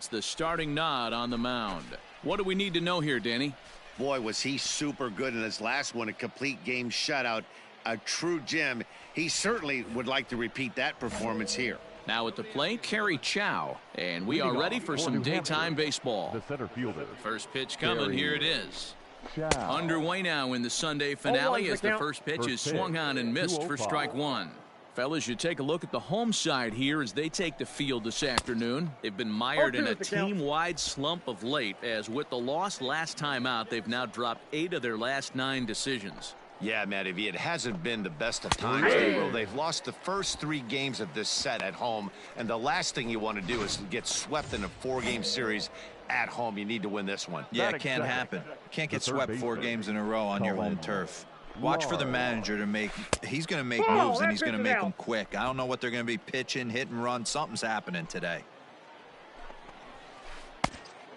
It's the starting nod on the mound. What do we need to know here, Danny? Boy, was he super good in his last one, a complete game shutout, a true gem. He certainly would like to repeat that performance here. Now at the plate, Kerry Chow, and we are ready for some daytime baseball. The center fielder. First pitch coming, here it is. Chow. Underway now in the Sunday finale as the first pitch is swung on and missed for strike one. Fellas, you take a look at the home side here as they take the field this afternoon. They've been mired in a team-wide slump of late, as with the loss last time out, they've now dropped 8 of their last 9 decisions. Yeah, Matty, it hasn't been the best of times. They've lost the first 3 games of this set at home, and the last thing you want to do is get swept in a 4-game series at home. You need to win this one. Yeah, it can't happen. Can't get swept 4 games in a row on your home turf. Watch for the manager to make. He's going to make moves, and he's going to make them quick. I don't know what they're going to be pitching, hit and run. Something's happening today.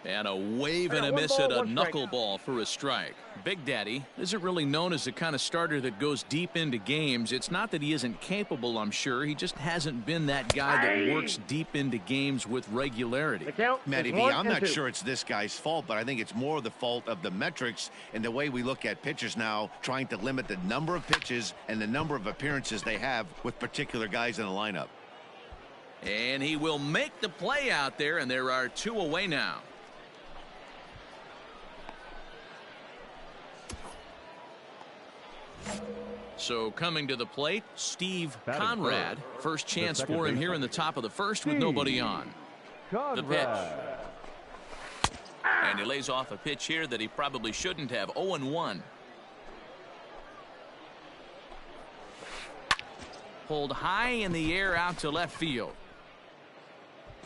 And a wave and a miss at a knuckleball for a strike. Big Daddy isn't really known as the kind of starter that goes deep into games. It's not that he isn't capable, I'm sure. He just hasn't been that guy that works deep into games with regularity. Matty V, I'm not sure it's this guy's fault, but I think it's more the fault of the metrics and the way we look at pitchers now, trying to limit the number of pitches and the number of appearances they have with particular guys in the lineup. And he will make the play out there, and there are 2 away now. So coming to the plate, Steve Conrad. First chance for him here in the top of the first with nobody on. The pitch. And he lays off a pitch here that he probably shouldn't have. 0-1. Pulled high in the air out to left field.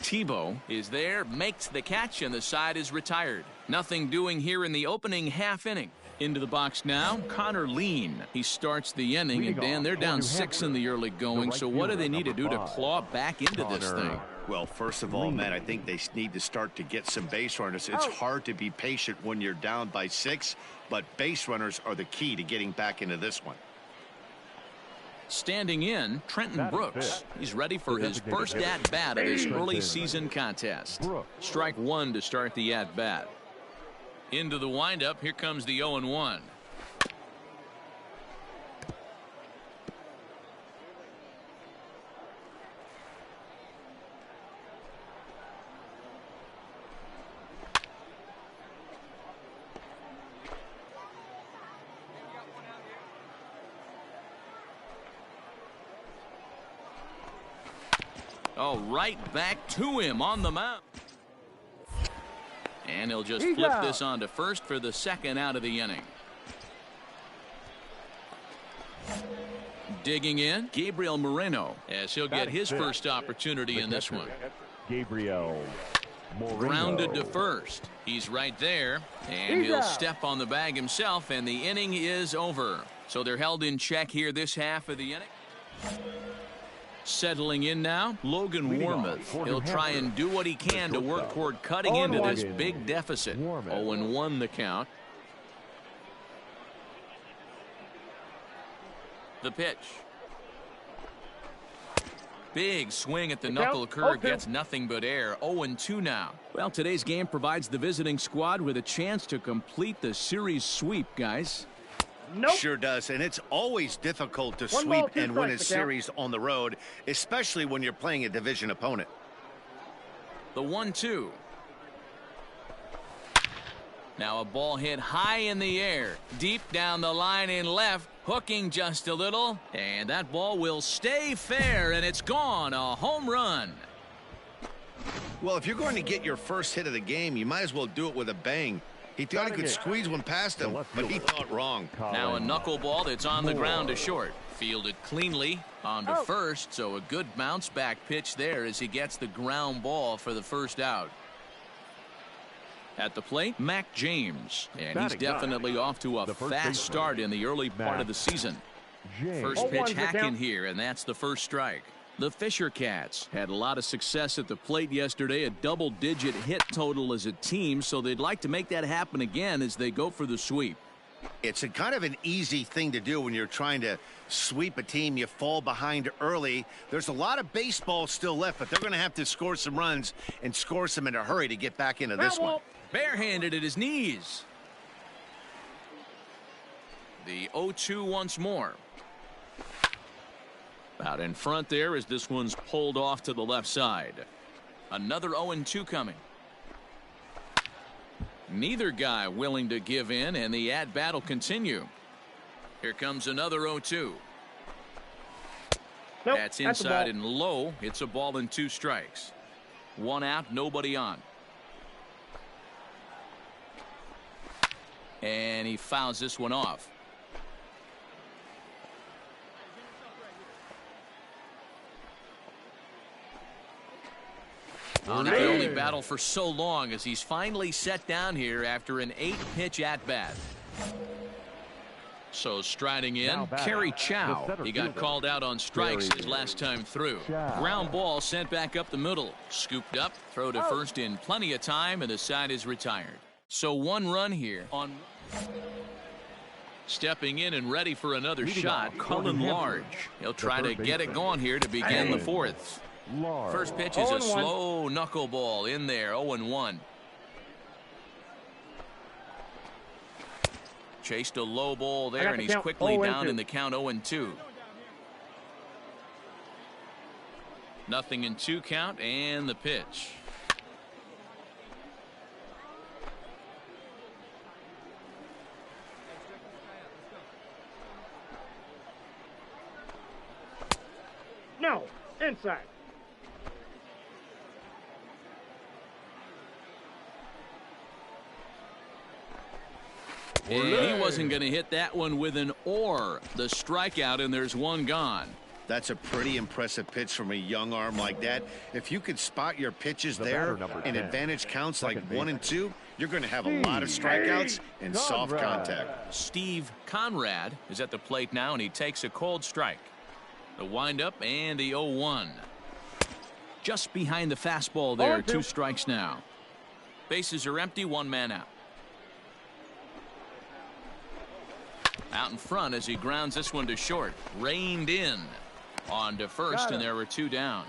Tebow is there, makes the catch, and the side is retired. Nothing doing here in the opening half inning. Into the box now, Connor Lean. He starts the inning, and Dan, they're down 6 in the early going, so what do they need to do to claw back into this thing? Well, first of all, Matt, I think they need to start to get some base runners. It's hard to be patient when you're down by 6, but base runners are the key to getting back into this one. Standing in, Trenton Brooks. He's ready for his first at-bat of this early season contest. Strike 1 to start the at-bat. Into the windup, here comes the 0-1. Oh, right back to him on the mound. And he'll just flip this on to first for the second out of the inning. Digging in, Gabriel Moreno, as he'll get his first opportunity in this one. Gabriel Moreno. Grounded to first. He's right there, and he'll step on the bag himself, and the inning is over. So they're held in check here this half of the inning. Settling in now, Logan Warmoth. He'll try and do what he can to work toward cutting into this big deficit. 0-1 the count. The pitch. Big swing at the knuckle curve, gets nothing but air. 0-2 now. Well, today's game provides the visiting squad with a chance to complete the series sweep, guys. Sure does, and it's always difficult to sweep and win a series on the road, especially when you're playing a division opponent. The 1-2. Now a ball hit high in the air, deep down the line in left, hooking just a little, and that ball will stay fair, and it's gone. A home run. Well, if you're going to get your first hit of the game, you might as well do it with a bang. He thought he could squeeze one past him, but he thought wrong. Now a knuckleball that's on the ground to short. Fielded cleanly on to first, so a good bounce back pitch there as he gets the ground ball for the first out. At the plate, Mac James, and he's definitely off to a fast start in the early part of the season. First pitch hacking here, and that's the first strike. The Fisher Cats had a lot of success at the plate yesterday, a double-digit hit total as a team, so they'd like to make that happen again as they go for the sweep. It's a kind of an easy thing to do when you're trying to sweep a team. You fall behind early. There's a lot of baseball still left, but they're going to have to score some runs and score some in a hurry to get back into this one. Barehanded at his knees. The 0-2 once more. Out in front there as this one's pulled off to the left side. Another 0-2 coming. Neither guy willing to give in, and the at-bat will continue. Here comes another 0-2. Nope, That's inside and low. It's a ball and 2 strikes. 1 out, nobody on. And he fouls this one off. On the only battle for so long as he's finally set down here after an 8-pitch at-bat. So striding in, Kerry Chow. He got called out on strikes his last time through. Ground ball sent back up the middle. Scooped up, throw to first in plenty of time, and the side is retired. So 1 run here on. Stepping in and ready for another shot, Cullen Large. He'll try to get it going here to begin the 4th. First pitch is a slow knuckleball in there, 0-1. Chased a low ball there, and he's quickly down in the count, 0-2. Nothing in 2 count, and the pitch. No, inside. And he wasn't going to hit that one with an or. The strikeout, and there's 1 gone. That's a pretty impressive pitch from a young arm like that. If you could spot your pitches there in advantage counts like 1 and 2, you're going to have a lot of strikeouts and soft contact. Steve Conrad is at the plate now, and he takes a cold strike. The windup and the 0-1. Just behind the fastball there, 2 strikes now. Bases are empty, 1 man out. Out in front as he grounds this one to short. Reined in on to first, and there were 2 down.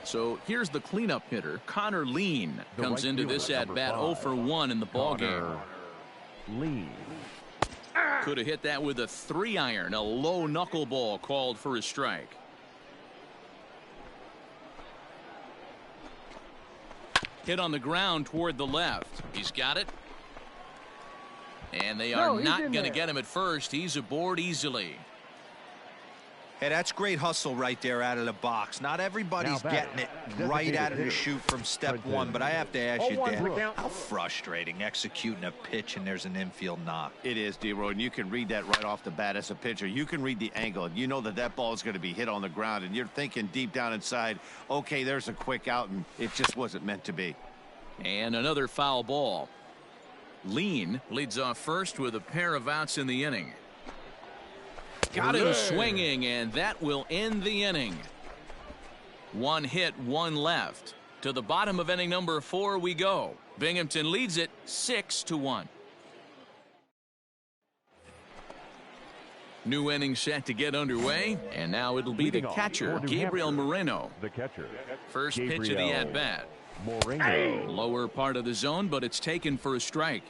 So here's the cleanup hitter. Connor Lean comes into this at bat 0 for 1 in the ballgame. Lean. Could have hit that with a 3-iron. A low knuckleball called for a strike. Hit on the ground toward the left. He's got it. And they are not going to get him at first. He's aboard easily. Hey, that's great hustle right there out of the box. Not everybody's getting it right out of the chute from step 1, but I have to ask you, Dan, how frustrating executing a pitch and there's an infield knock. It is, D-Roy, and you can read that right off the bat as a pitcher. You can read the angle. You know that that ball is going to be hit on the ground, and you're thinking deep down inside, okay, there's a quick out, and it just wasn't meant to be. And another foul ball. Lean leads off first with a pair of outs in the inning. Got him swinging, and that will end the inning. 1 hit, 1 left. To the bottom of inning number 4 we go. Binghamton leads it 6-1. New inning set to get underway, and now it'll be the catcher, Gabriel Moreno. The catcher. First pitch of the at-bat. Moreno. Lower part of the zone, but it's taken for a strike.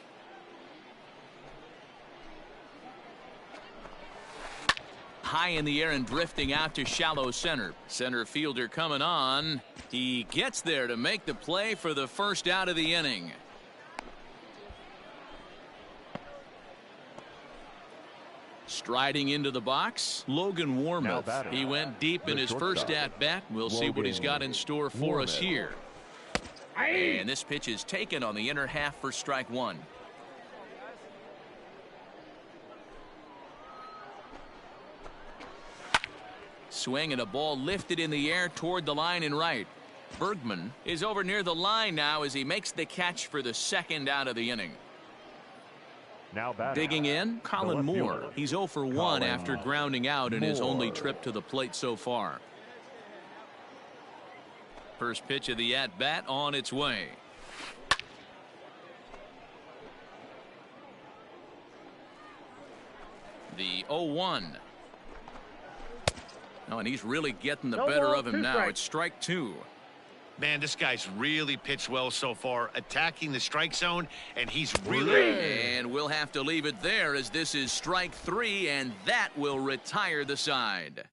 High in the air and drifting out to shallow center. Center fielder coming on. He gets there to make the play for the first out of the inning. Striding into the box, Logan Warmoth. He went deep in his first at-bat. We'll see what he's got in store for us here. And this pitch is taken on the inner half for strike 1. Swing and a ball lifted in the air toward the line and right. Bergman is over near the line now as he makes the catch for the second out of the inning. Now digging in, Colin Moore. He's 0 for 1 after grounding out in his only trip to the plate so far. First pitch of the at-bat on its way. The 0-1. Oh, and he's really getting the No better ball, of him 2 now. strikes. It's strike 2. Man, this guy's really pitched well so far, attacking the strike zone, and he's really... And we'll have to leave it there as this is strike 3, and that will retire the side.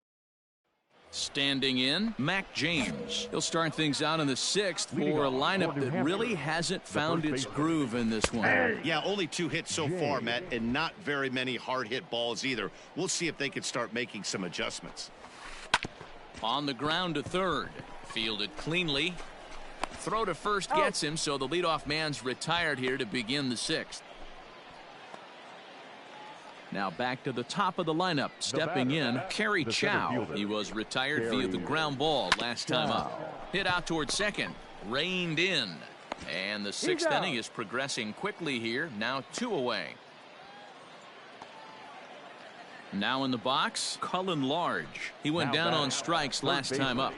Standing in, Mac James. He'll start things out in the 6th for a lineup that really hasn't found its groove in this one. Yeah, only 2 hits so far, Matt, and not very many hard-hit balls either. We'll see if they can start making some adjustments. On the ground to third. Fielded cleanly. Throw to first gets him, so the leadoff man's retired here to begin the 6th. Now back to the top of the lineup. Stepping in, Kerry Chow. He was retired via the ground ball last time up. Hit out towards second. Reined in. And the 6th inning is progressing quickly here. Now 2 away. Now in the box, Cullen Large. He went down on strikes last time up.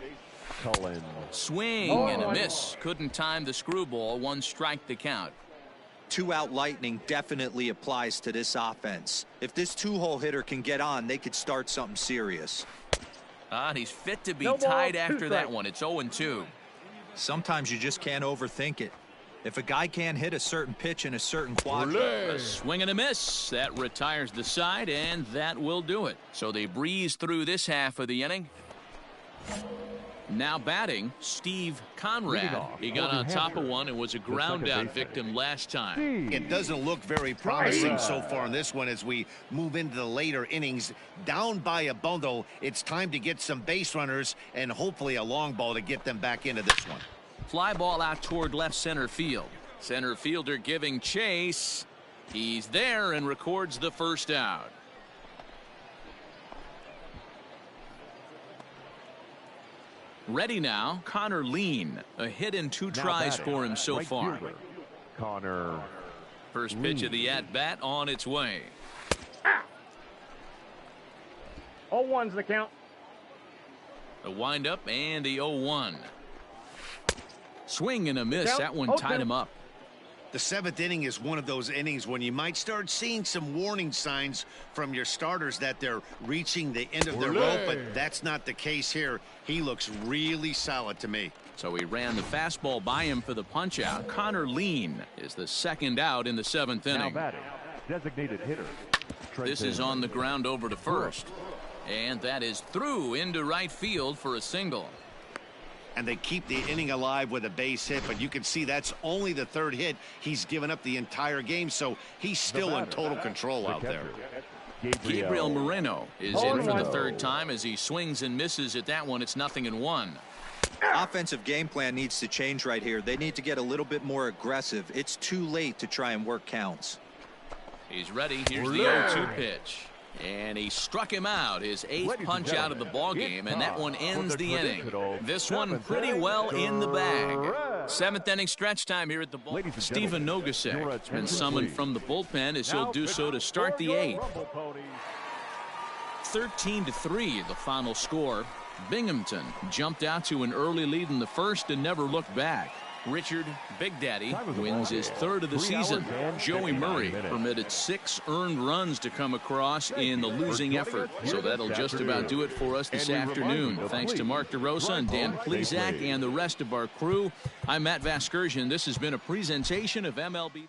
Swing and a miss. Couldn't time the screwball. 1 strike to count. 2-out lightning definitely applies to this offense. If this 2-hole hitter can get on, they could start something serious. And he's fit to be No ball, tied 2 after that strikes. one. It's 0-2. Sometimes you just can't overthink it. If a guy can't hit a certain pitch in a certain quadrant. A swing and a miss. That retires the side, and that will do it. So they breeze through this half of the inning. Now batting, Steve Conrad. He got on top of one and was a ground out victim last time. It doesn't look very promising so far in this one as we move into the later innings. Down by a bundle, it's time to get some base runners and hopefully a long ball to get them back into this one. Fly ball out toward left center field. Center fielder giving chase. He's there and records the first out. Ready now, Connor Lean. A hit and 2 tries for him so far. Connor. First pitch of the at-bat on its way. 0-1's the count. The windup and the 0-1. Swing and a miss. Count. That one 0-2. tied him up. The 7th inning is one of those innings when you might start seeing some warning signs from your starters that they're reaching the end of their rope, but that's not the case here. He looks really solid to me. So he ran the fastball by him for the punch out. Connor Lean is the 2nd out in the 7th Now inning. batting, designated hitter. This is on the ground over to first. And that is through into right field for a single. And they keep the inning alive with a base hit, but you can see that's only the 3rd hit. He's given up the entire game, so he's still in total control out there. Gabriel Moreno is in for the 3rd time as he swings and misses at that one. It's 0-1. Offensive game plan needs to change right here. They need to get a little bit more aggressive. It's too late to try and work counts. He's ready. Here's the 0-2 pitch. And he struck him out, his 8th punch out of the ballgame, and that one ends the inning. This one pretty well in the bag. 7th inning stretch time here at the ball. Stephen Nogasek has been summoned from the bullpen as he'll do so to start the 8th. 13-3 the final score. Binghamton jumped out to an early lead in the 1st and never looked back. Richard Big Daddy wins his 3rd of the season. Joey Murray permitted 6 earned runs to come across in the losing effort. So that'll just about do it for us this afternoon. Thanks to Mark DeRosa and Dan Plezak and the rest of our crew. I'm Matt Vasgersian. This has been a presentation of MLB.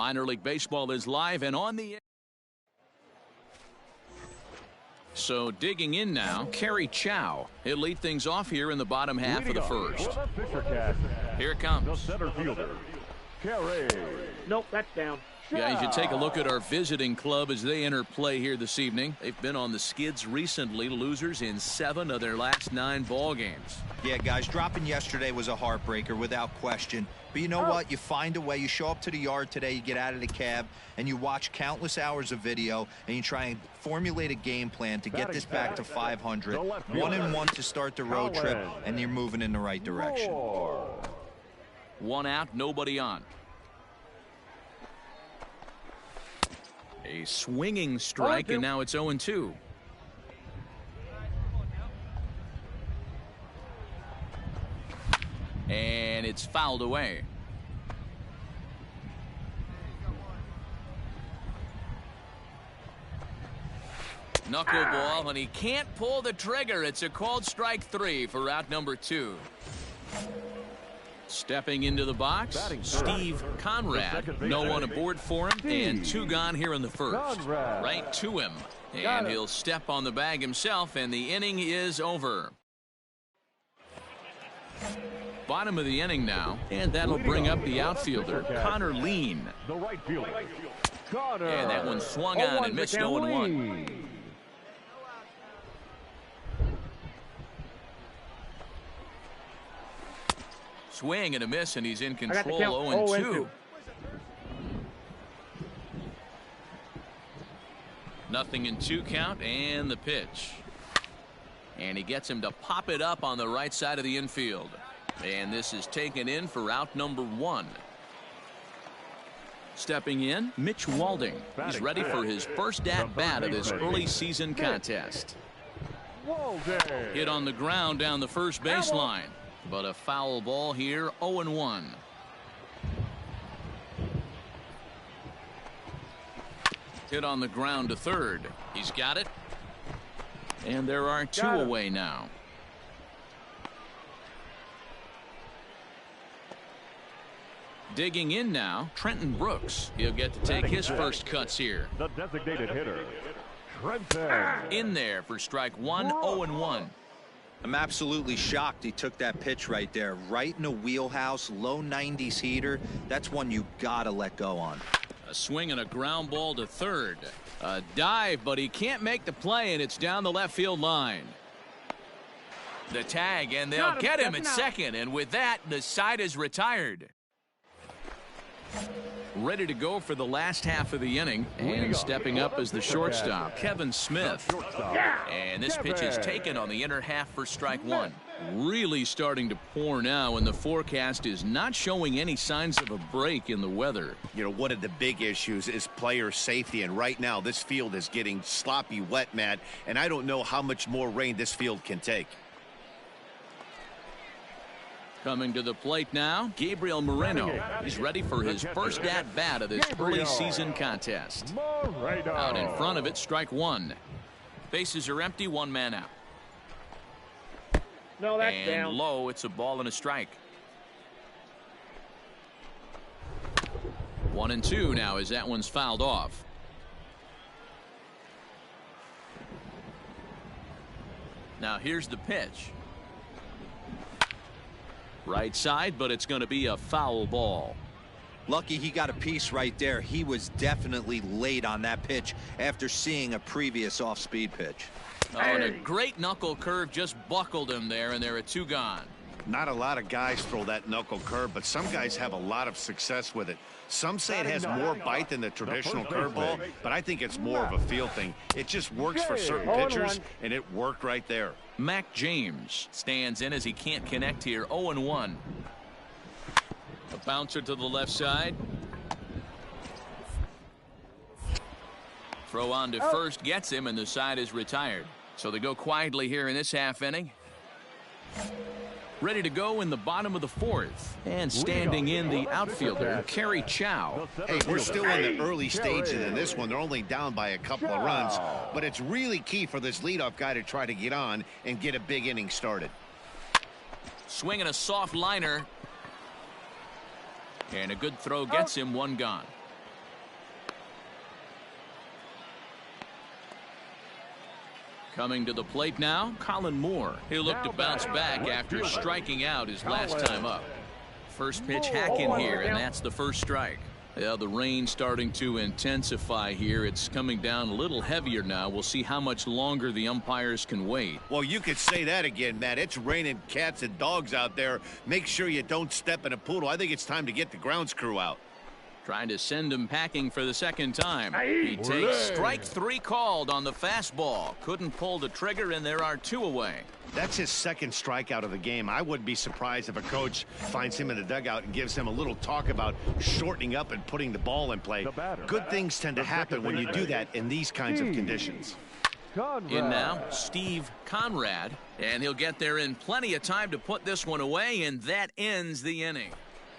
Minor League Baseball is live and on the air. So digging in now, Kerry Chow. He'll lead things off here in the bottom half of the first. Here it comes. The center fielder, Kerry. Nope, that's down. Guys, you take a look at our visiting club as they enter play here this evening. They've been on the skids recently, losers in 7 of their last 9 ball games. Yeah, guys, dropping yesterday was a heartbreaker without question. But you know what? You find a way. You show up to the yard today, you get out of the cab, and you watch countless hours of video, and you try and formulate a game plan to get this back to 500. 1-1 to start the road trip, and you're moving in the right direction. 1 out, nobody on. A swinging strike, and now it's 0-2. And it's fouled away. Knuckleball, and he can't pull the trigger. It's a called strike 3 for out number 2. Stepping into the box, Steve Conrad. No one aboard for him, and 2 gone here in the first. Right to him, and he'll step on the bag himself, and the inning is over. Bottom of the inning now, and that'll bring up the outfielder, Connor Lean. The right fielder, And that one swung on and missed 0-1. Swing and a miss, and he's in control. 0-2. Nothing in 2 count, and the pitch. And he gets him to pop it up on the right side of the infield. And this is taken in for out number 1. Stepping in, Mitch Walding. He's ready for his first at-bat of this early season contest. Hit on the ground down the first baseline. But a foul ball here, 0-1. Hit on the ground to third. He's got it. And there are 2 away now. Digging in now, Trenton Brooks. He'll get to take his first cuts here. The designated hitter, Trenton. In there for strike 1, 0-1. I'm absolutely shocked he took that pitch right there. Right in a wheelhouse, low 90s heater. That's one you gotta let go on. A swing and a ground ball to third. A dive, but he can't make the play, and it's down the left field line. The tag, and they'll get him at second, and with that, the side is retired. Ready to go for the last half of the inning, and stepping up as the shortstop, Kevin Smith. And this pitch is taken on the inner half for strike 1. Really starting to pour now, and the forecast is not showing any signs of a break in the weather. You know, one of the big issues is player safety, and right now this field is getting sloppy wet, Matt, and I don't know how much more rain this field can take. Coming to the plate now, Gabriel Moreno. He's ready for his first at-bat of this early season contest. Out in front of it, strike 1. Bases are empty, 1 man out. No, that's and down. Low, it's a ball and a strike. 1-2 now as that one's fouled off. Now here's the pitch. Right side, but it's going to be a foul ball. Lucky he got a piece right there. He was definitely late on that pitch after seeing a previous off-speed pitch. Oh, and a great knuckle curve just buckled him there, and there are 2 gone. Not a lot of guys throw that knuckle curve, but some guys have a lot of success with it. Some say it has more bite than the traditional curveball, but I think it's more of a feel thing. It just works for certain pitchers, and it worked right there. Mac James stands in as he can't connect here. 0-1. A bouncer to the left side. Throw on to first gets him, and the side is retired. So they go quietly here in this half inning. Ready to go in the bottom of the 4th. And standing in the outfielder, Kerry Chow. Hey, we're still in the early stages in this one. They're only down by a couple of runs, but it's really key for this leadoff guy to try to get on and get a big inning started. Swinging a soft liner. And a good throw gets him, 1 gone. Coming to the plate now, Colin Moore. He'll look to bounce back after striking out his last time up. First pitch hacking here, and that's the first strike. Yeah, the rain starting to intensify here. It's coming down a little heavier now. We'll see how much longer the umpires can wait. Well, you could say that again, Matt. It's raining cats and dogs out there. Make sure you don't step in a poodle. I think it's time to get the grounds crew out. Trying to send him packing for the second time. He takes strike 3 called on the fastball. Couldn't pull the trigger, and there are 2 away. That's his second strikeout of the game. I wouldn't be surprised if a coach finds him in the dugout and gives him a little talk about shortening up and putting the ball in play. Good things tend to happen when you do that in these kinds of conditions. In now, Steve Conrad, and he'll get there in plenty of time to put this one away, and that ends the inning.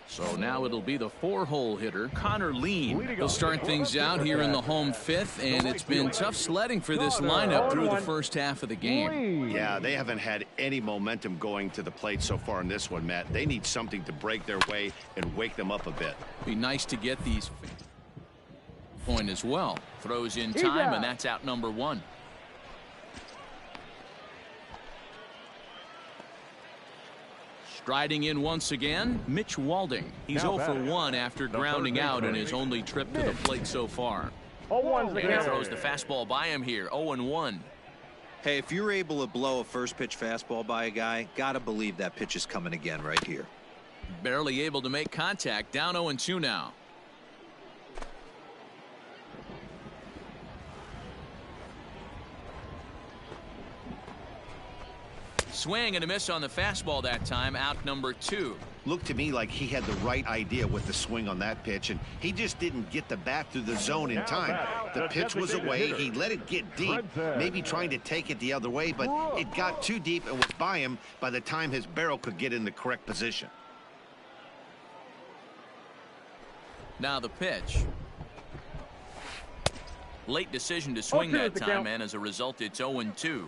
So now it'll be the 4-hole hitter, Connor Lean. He'll start things out here in the home 5th, and it's been tough sledding for this lineup through the first half of the game. Yeah, they haven't had any momentum going to the plate so far in this one, Matt. They need something to break their way and wake them up a bit. Be nice to get these point as well. Throws in time, and that's out number 1. Striding in once again, Mitch Walding. He's 0 for 1 after grounding out in his only trip to the plate so far. And he throws the fastball by him here, 0-1. Hey, if you're able to blow a first pitch fastball by a guy, gotta believe that pitch is coming again right here. Barely able to make contact, down 0-2 now. Swing and a miss on the fastball that time, out number 2. Looked to me like he had the right idea with the swing on that pitch, and he just didn't get the bat through the zone in time. The pitch was away. He let it get deep, maybe trying to take it the other way, but it got too deep and was by him by the time his barrel could get in the correct position. Now the pitch. Late decision to swing that time, and as a result, it's 0-2.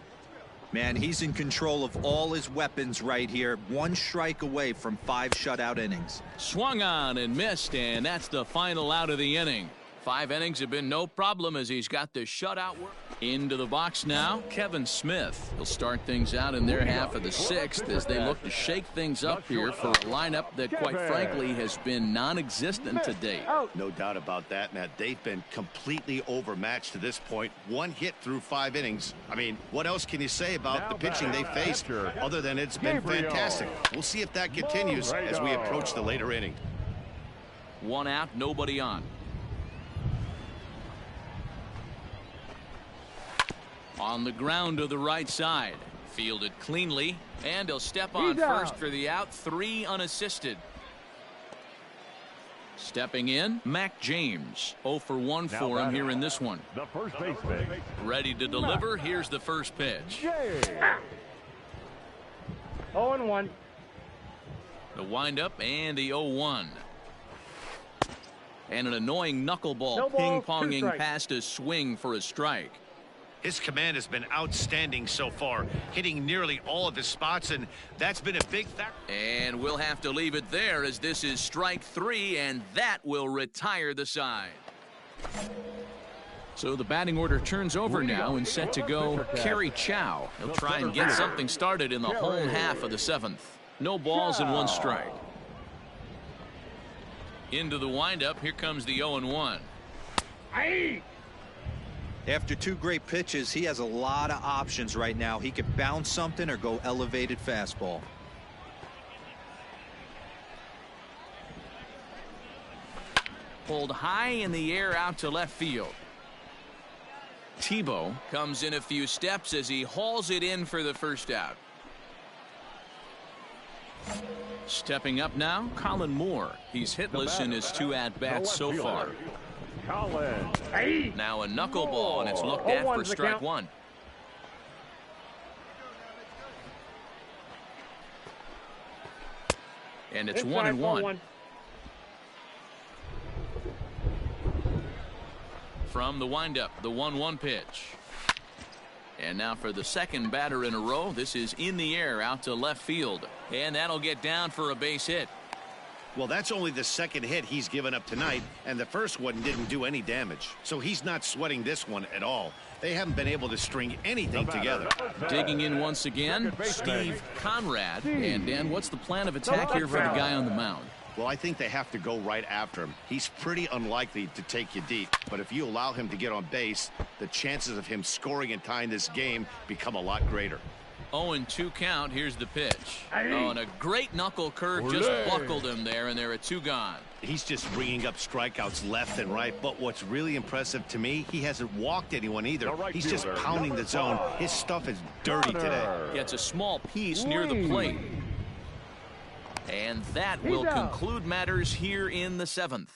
Man, he's in control of all his weapons right here. 1 strike away from 5 shutout innings. Swung on and missed, and that's the final out of the inning. 5 innings have been no problem as he's got the shutout work. Into the box now, Kevin Smith. He'll start things out in their half of the 6th as they look to shake things up here for a lineup that, quite frankly, has been non-existent to date. No doubt about that, Matt. They've been completely overmatched to this point. 1 hit through 5 innings. I mean, what else can you say about the pitching they faced other than it's been fantastic? We'll see if that continues as we approach the later inning. 1 out, nobody on. On the ground to the right side. Fielded cleanly, and he'll step on first for the out. 3 unassisted. Stepping in, Mac James. 0 for 1 for him here in this one. The first baseman. Ready to deliver. Here's the first pitch. 0-1. The windup and the 0-1. And an annoying knuckleball ping-ponging past his swing for a strike. His command has been outstanding so far, hitting nearly all of his spots, and that's been a big factor. And we'll have to leave it there as this is strike 3, and that will retire the side. So the batting order turns over now and set to go Kerry Chow. He'll try and get something started in the home half of the 7th. No balls and 1 strike. Into the windup, here comes the 0-1. After 2 great pitches, he has a lot of options right now. He could bounce something or go elevated fastball. Pulled high in the air out to left field. Tebow comes in a few steps as he hauls it in for the first out. Stepping up now, Colin Moore. He's hitless in his 2 at-bats so far. Now a knuckleball, and it's looked at for strike 1. And it's 1-1. From the windup, the 1-1 pitch. And now for the second batter in a row, this is in the air out to left field. And that'll get down for a base hit. Well, that's only the second hit he's given up tonight, and the first one didn't do any damage. So he's not sweating this one at all. They haven't been able to string anything together. Digging in once again, Steve Conrad. And Dan, what's the plan of attack here for the guy on the mound? Well, I think they have to go right after him. He's pretty unlikely to take you deep, but if you allow him to get on base, the chances of him scoring and tying this game become a lot greater. 0-2 count. Here's the pitch. Oh, and a great knuckle curve just buckled him there, and there are 2 gone. He's just bringing up strikeouts left and right, but what's really impressive to me, he hasn't walked anyone either. He's just pounding the zone. His stuff is dirty today. Gets a small piece near the plate. And that will conclude matters here in the 7th.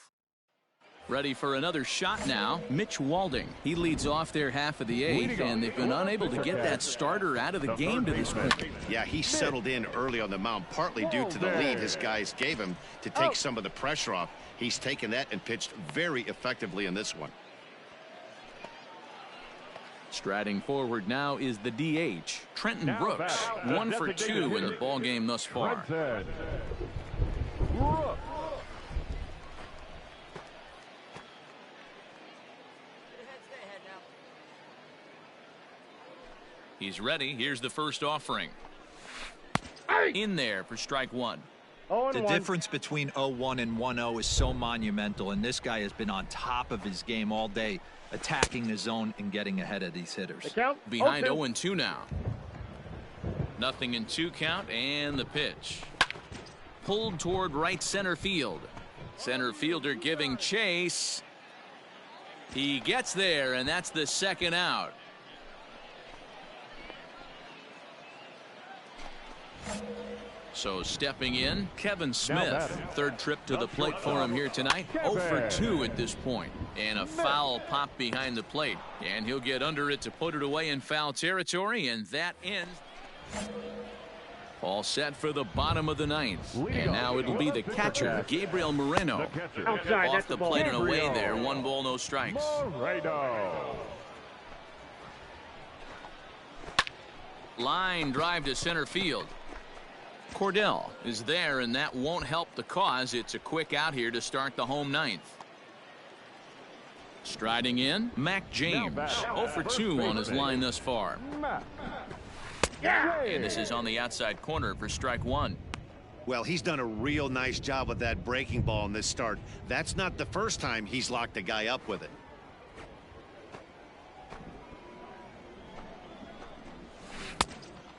Ready for another shot now, Mitch Walding. He leads off their half of the 8th, and they've been unable to get that starter out of the game to this point. Yeah, he settled in early on the mound, partly due to the lead his guys gave him to take some of the pressure off. He's taken that and pitched very effectively in this one. Striding forward now is the DH, Trenton Brooks. 1 for 2 in the ballgame thus far. He's ready. Here's the first offering. In there for strike 1. The difference between 0-1 and 1-0 is so monumental, and this guy has been on top of his game all day, attacking the zone and getting ahead of these hitters. Behind 0-2 now. 0-2 count, and the pitch. Pulled toward right center field. Center fielder giving chase. He gets there, and that's the second out. So stepping in, Kevin Smith. Third trip to the plate for him here tonight. 0 for 2 at this point. And a foul pop behind the plate. And he'll get under it to put it away in foul territory. And that ends. All set for the bottom of the 9th. And now it'll be the catcher, Gabriel Moreno. Off the plate and away there. 1 ball, no strikes. Line drive to center field. Cordell is there, and that won't help the cause. It's a quick out here to start the home 9th. Striding in, Mac James. 0 for 2 on his line thus far. And this is on the outside corner for strike 1. Well, he's done a real nice job with that breaking ball in this start. That's not the first time he's locked a guy up with it.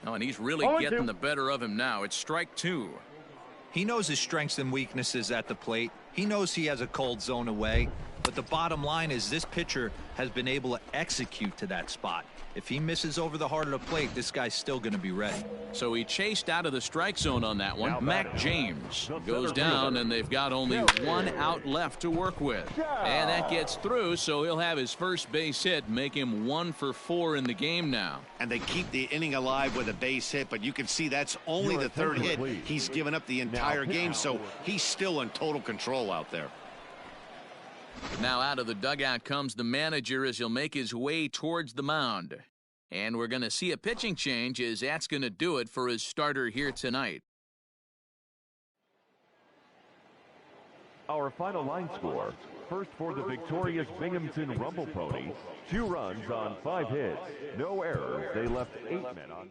Oh, and he's really getting the better of him now. It's strike 2. He knows his strengths and weaknesses at the plate. He knows he has a cold zone away. But the bottom line is this pitcher has been able to execute to that spot. If he misses over the heart of the plate, this guy's still going to be ready. So he chased out of the strike zone on that one. Mac James goes down, and they've got only 1 out left to work with. And that gets through, so he'll have his first base hit, make him 1 for 4 in the game now. And they keep the inning alive with a base hit, but you can see that's only the 3rd hit. He's given up the entire game, so he's still in total control out there. Now out of the dugout comes the manager as he'll make his way towards the mound. And we're going to see a pitching change as that's going to do it for his starter here tonight. Our final line score. First for the victorious Binghamton Rumble Ponies. 2 runs on 5 hits. No errors. They left 8 men on.